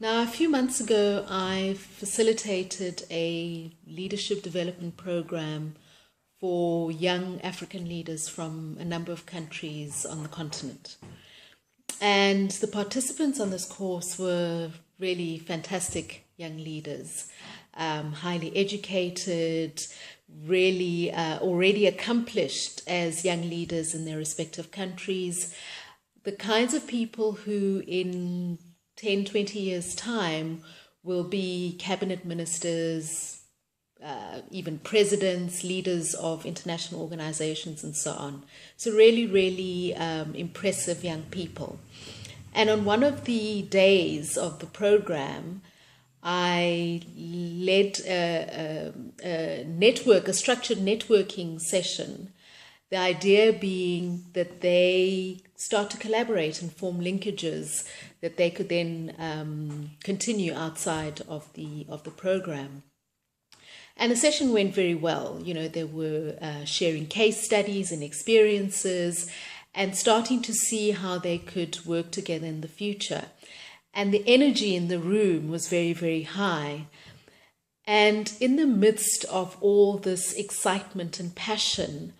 Now, a few months ago, I facilitated a leadership development program for young African leaders from a number of countries on the continent. And the participants on this course were really fantastic young leaders, highly educated, really already accomplished as young leaders in their respective countries, the kinds of people who in 10, 20 years' time will be cabinet ministers, even presidents, leaders of international organizations, and so on. So really, really impressive young people. And on one of the days of the program, I led a structured networking session. The idea being that they start to collaborate and form linkages that they could then continue outside of the program. And the session went very well. You know, they were sharing case studies and experiences and starting to see how they could work together in the future. And the energy in the room was very, very high. And in the midst of all this excitement and passion,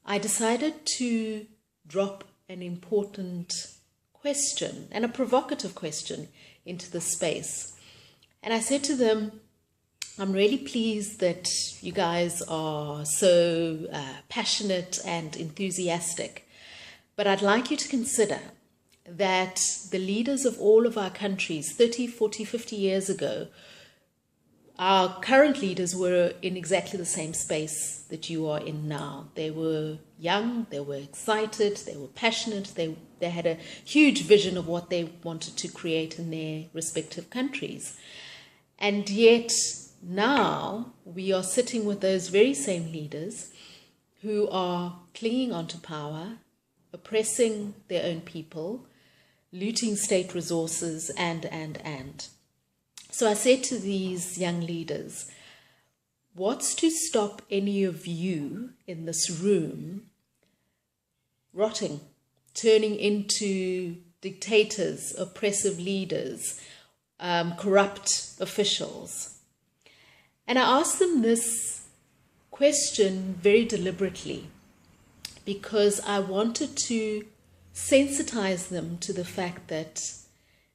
I decided to drop an important question and a provocative question into the space. And I said to them, I'm really pleased that you guys are so passionate and enthusiastic, but I'd like you to consider that the leaders of all of our countries 30, 40, 50 years ago, our current leaders were in exactly the same space that you are in now. They were young, they were excited, they were passionate, they had a huge vision of what they wanted to create in their respective countries. And yet now we are sitting with those very same leaders who are clinging onto power, oppressing their own people, looting state resources, and. So I said to these young leaders, what's to stop any of you in this room rotting, turning into dictators, oppressive leaders, corrupt officials? And I asked them this question very deliberately because I wanted to sensitize them to the fact that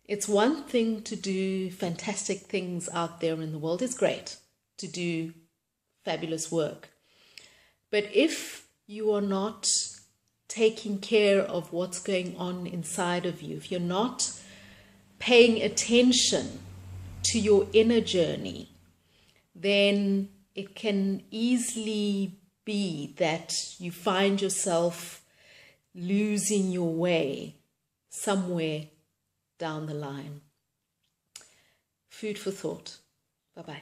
it's one thing to do fantastic things out there in the world. It's great to do fabulous work. But if you are not taking care of what's going on inside of you, if you're not paying attention to your inner journey, then it can easily be that you find yourself losing your way somewhere down the line. Food for thought. Bye-bye.